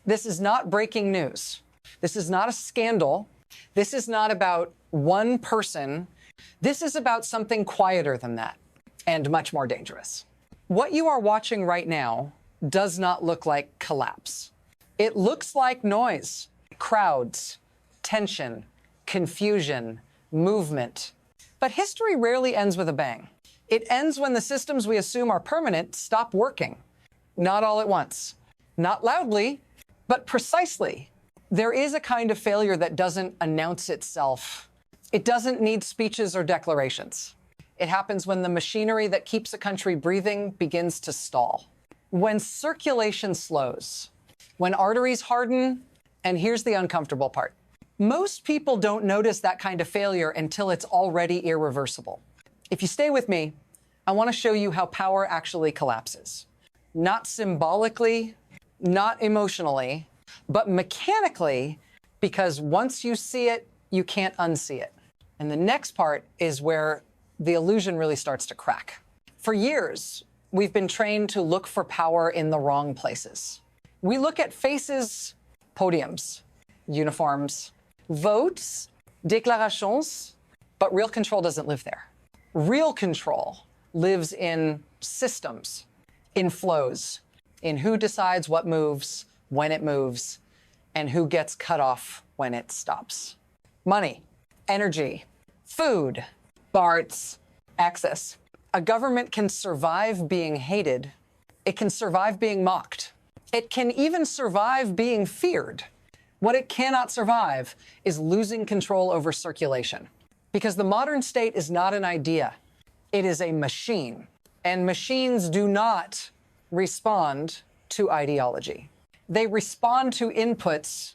This is not breaking news. This is not a scandal. This is not about one person. This is about something quieter than that and much more dangerous. What you are watching right now does not look like collapse. It looks like noise, crowds, tension, confusion, movement. But history rarely ends with a bang. It ends when the systems we assume are permanent stop working. Not all at once, not loudly, but precisely. There is a kind of failure that doesn't announce itself. It doesn't need speeches or declarations. It happens when the machinery that keeps a country breathing begins to stall. When circulation slows, when arteries harden, and here's the uncomfortable part. Most people don't notice that kind of failure until it's already irreversible. If you stay with me, I want to show you how power actually collapses. Not symbolically, not emotionally, but mechanically, because once you see it, you can't unsee it. And the next part is where the illusion really starts to crack. For years, we've been trained to look for power in the wrong places. We look at faces, podiums, uniforms, votes, déclarations, but real control doesn't live there. Real control lives in systems, in flows, in who decides what moves, when it moves, and who gets cut off when it stops. Money, energy, food, arts, access. A government can survive being hated. It can survive being mocked. It can even survive being feared. What it cannot survive is losing control over circulation. Because the modern state is not an idea. It is a machine. And machines do not respond to ideology. They respond to inputs.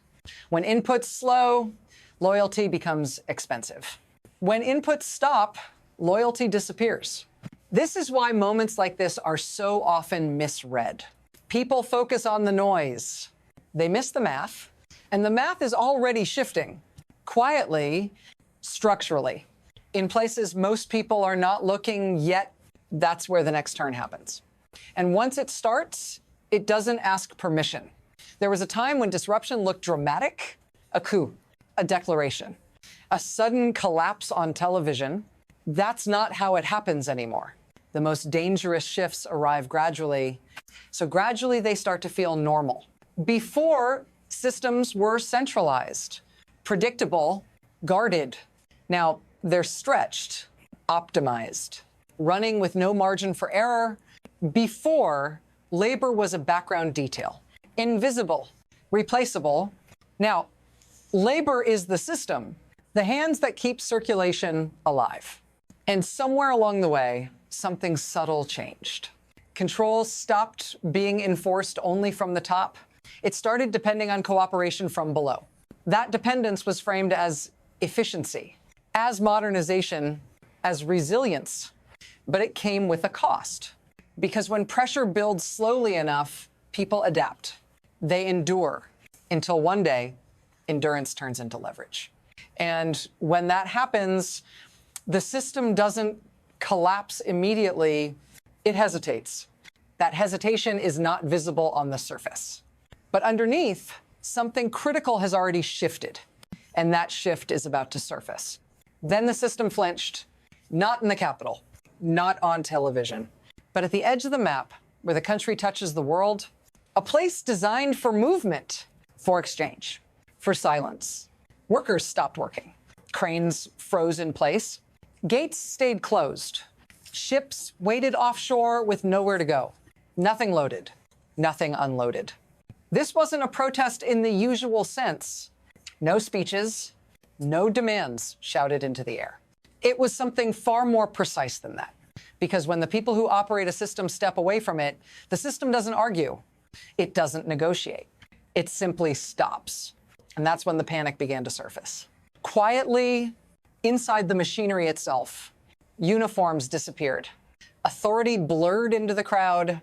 When inputs slow, loyalty becomes expensive. When inputs stop, loyalty disappears. This is why moments like this are so often misread. People focus on the noise. They miss the math, and the math is already shifting, quietly, structurally. In places most people are not looking yet, that's where the next turn happens. And once it starts, it doesn't ask permission. There was a time when disruption looked dramatic, a coup, a declaration, a sudden collapse on television. That's not how it happens anymore. The most dangerous shifts arrive gradually. So gradually they start to feel normal. Before, systems were centralized, predictable, guarded. Now they're stretched, optimized, running with no margin for error. Before, labor was a background detail, invisible, replaceable. Now, labor is the system, the hands that keep circulation alive. And somewhere along the way, something subtle changed. Control stopped being enforced only from the top. It started depending on cooperation from below. That dependence was framed as efficiency, as modernization, as resilience. But it came with a cost. Because when pressure builds slowly enough, people adapt. They endure until one day, endurance turns into leverage. And when that happens, the system doesn't collapse immediately, it hesitates. That hesitation is not visible on the surface. But underneath, something critical has already shifted, and that shift is about to surface. Then the system flinched, not in the capital, not on television, but at the edge of the map, where the country touches the world, a place designed for movement, for exchange, for silence. Workers stopped working. Cranes froze in place. Gates stayed closed. Ships waited offshore with nowhere to go. Nothing loaded, nothing unloaded. This wasn't a protest in the usual sense. No speeches, no demands shouted into the air. It was something far more precise than that. Because when the people who operate a system step away from it, the system doesn't argue. It doesn't negotiate. It simply stops. And that's when the panic began to surface. Quietly, inside the machinery itself, uniforms disappeared. Authority blurred into the crowd.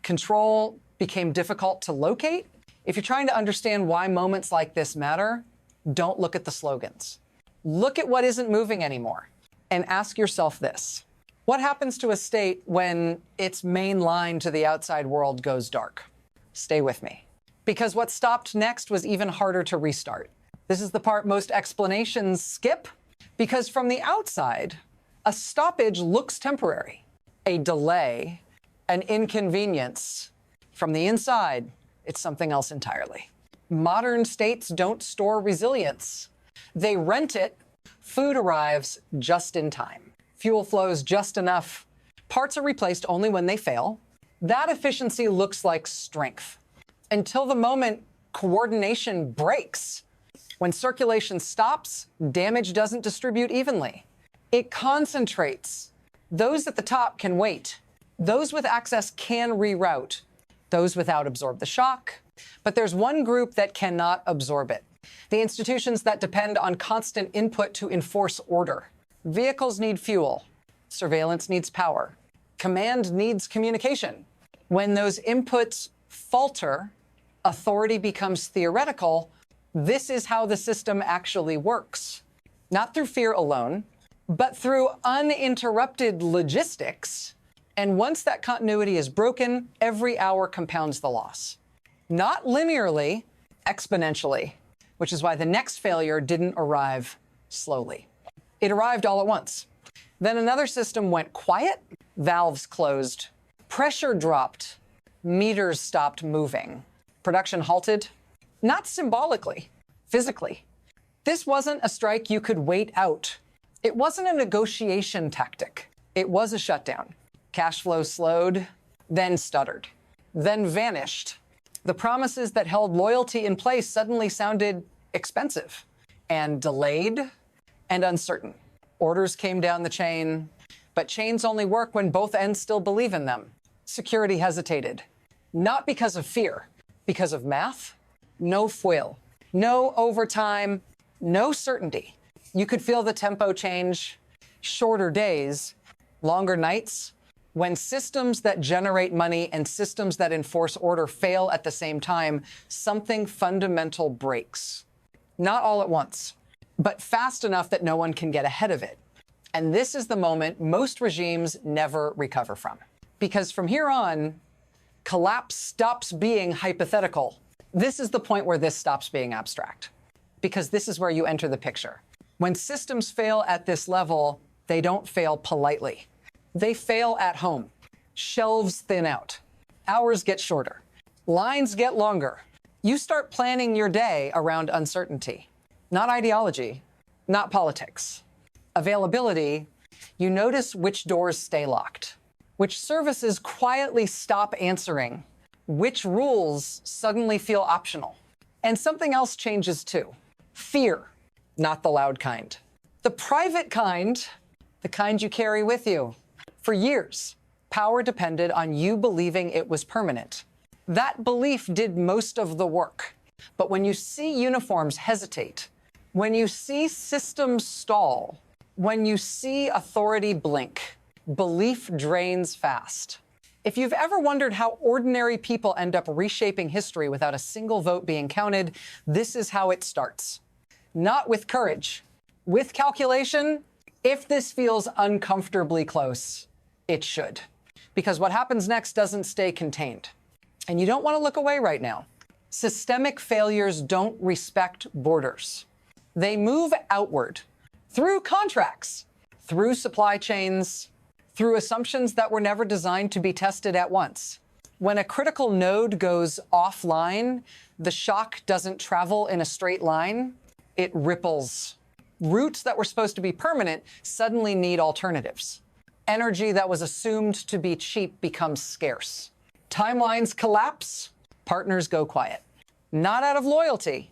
Control became difficult to locate. If you're trying to understand why moments like this matter, don't look at the slogans. Look at what isn't moving anymore and ask yourself this. What happens to a state when its main line to the outside world goes dark? Stay with me. because what stopped next was even harder to restart. This is the part most explanations skip, because from the outside, a stoppage looks temporary, a delay, an inconvenience. From the inside, it's something else entirely. Modern states don't store resilience. They rent it. Food arrives just in time. Fuel flows just enough. Parts are replaced only when they fail. That efficiency looks like strength. Until the moment coordination breaks. When circulation stops, damage doesn't distribute evenly. It concentrates. Those at the top can wait. Those with access can reroute. Those without absorb the shock. But there's one group that cannot absorb it. The institutions that depend on constant input to enforce order. Vehicles need fuel. Surveillance needs power. Command needs communication. When those inputs falter, authority becomes theoretical. This is how the system actually works. Not through fear alone, but through uninterrupted logistics. And once that continuity is broken, every hour compounds the loss. Not linearly, exponentially, which is why the next failure didn't arrive slowly. It arrived all at once. Then another system went quiet, valves closed, pressure dropped, meters stopped moving, production halted, not symbolically, physically. This wasn't a strike you could wait out. It wasn't a negotiation tactic. It was a shutdown. Cash flow slowed, then stuttered, then vanished. The promises that held loyalty in place suddenly sounded expensive and delayed and uncertain. Orders came down the chain, but chains only work when both ends still believe in them. Security hesitated, not because of fear, because of math. No foil, no overtime, no certainty. You could feel the tempo change, shorter days, longer nights. When systems that generate money and systems that enforce order fail at the same time, something fundamental breaks. Not all at once, but fast enough that no one can get ahead of it. And this is the moment most regimes never recover from. Because from here on, collapse stops being hypothetical. This is the point where this stops being abstract. Because this is where you enter the picture. When systems fail at this level, they don't fail politely. They fail at home. Shelves thin out. Hours get shorter. Lines get longer. You start planning your day around uncertainty. Not ideology, not politics. Availability, you notice which doors stay locked, which services quietly stop answering, which rules suddenly feel optional. And something else changes too. Fear, not the loud kind. The private kind, the kind you carry with you. For years, power depended on you believing it was permanent. That belief did most of the work. But when you see uniforms hesitate, when you see systems stall, when you see authority blink, belief drains fast. If you've ever wondered how ordinary people end up reshaping history without a single vote being counted, this is how it starts. Not with courage, with calculation. If this feels uncomfortably close, it should. Because what happens next doesn't stay contained. And you don't want to look away right now. Systemic failures don't respect borders. They move outward through contracts, through supply chains, through assumptions that were never designed to be tested at once. When a critical node goes offline, the shock doesn't travel in a straight line. It ripples. Routes that were supposed to be permanent suddenly need alternatives. Energy that was assumed to be cheap becomes scarce. Timelines collapse. Partners go quiet. Not out of loyalty,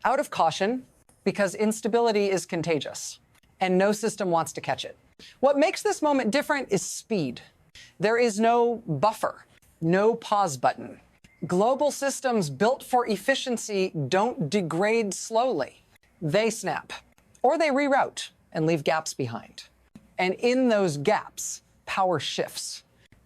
out of caution, because instability is contagious, and no system wants to catch it. What makes this moment different is speed. There is no buffer, no pause button. Global systems built for efficiency don't degrade slowly. They snap, or they reroute and leave gaps behind. And in those gaps, power shifts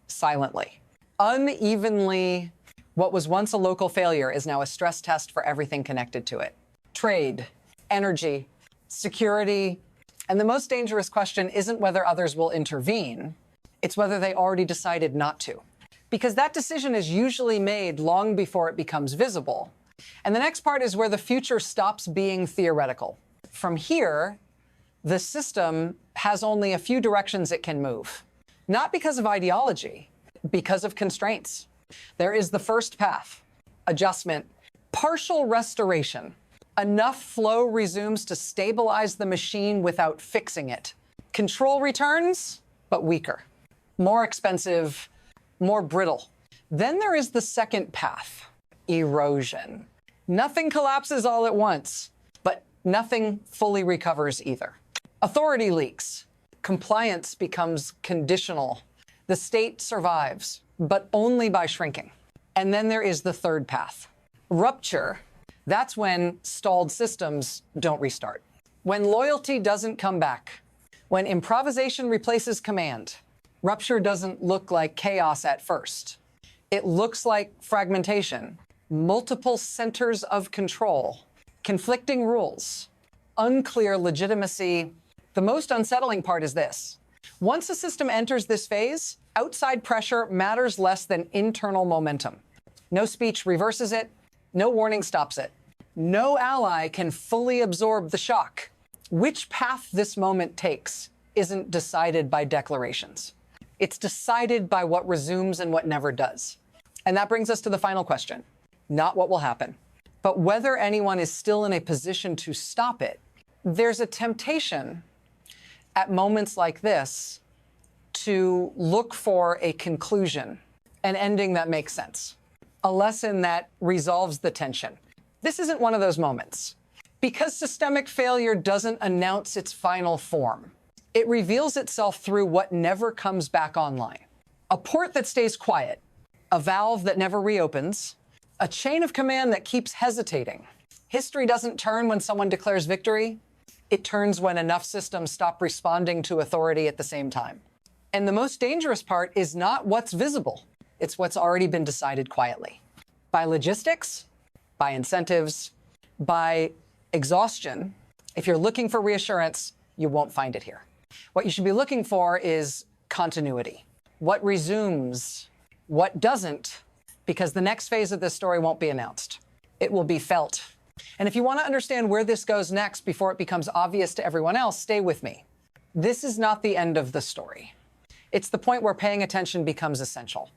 silently, unevenly. What was once a local failure is now a stress test for everything connected to it. Trade, energy, security. And the most dangerous question isn't whether others will intervene. It's whether they already decided not to. Because that decision is usually made long before it becomes visible. And the next part is where the future stops being theoretical. From here, the system has only a few directions it can move. Not because of ideology, because of constraints. There is the first path, adjustment, partial restoration. Enough flow resumes to stabilize the machine without fixing it. Control returns, but weaker, more expensive, more brittle. Then there is the second path, erosion. Nothing collapses all at once, but nothing fully recovers either. Authority leaks. Compliance becomes conditional. The state survives, but only by shrinking. And then there is the third path, rupture. That's when stalled systems don't restart. When loyalty doesn't come back. When improvisation replaces command. Rupture doesn't look like chaos at first. It looks like fragmentation, multiple centers of control, conflicting rules, unclear legitimacy. The most unsettling part is this. Once a system enters this phase, outside pressure matters less than internal momentum. No speech reverses it. No warning stops it. No ally can fully absorb the shock. Which path this moment takes isn't decided by declarations. It's decided by what resumes and what never does. And that brings us to the final question. Not what will happen, but whether anyone is still in a position to stop it. There's a temptation at moments like this to look for a conclusion, an ending that makes sense, a lesson that resolves the tension. This isn't one of those moments. Because systemic failure doesn't announce its final form. It reveals itself through what never comes back online. A port that stays quiet, a valve that never reopens, a chain of command that keeps hesitating. History doesn't turn when someone declares victory. It turns when enough systems stop responding to authority at the same time. And the most dangerous part is not what's visible. It's what's already been decided quietly. By logistics, by incentives, by exhaustion. If you're looking for reassurance, you won't find it here. What you should be looking for is continuity. What resumes, what doesn't, because the next phase of this story won't be announced. It will be felt. And if you want to understand where this goes next before it becomes obvious to everyone else, stay with me. This is not the end of the story. It's the point where paying attention becomes essential.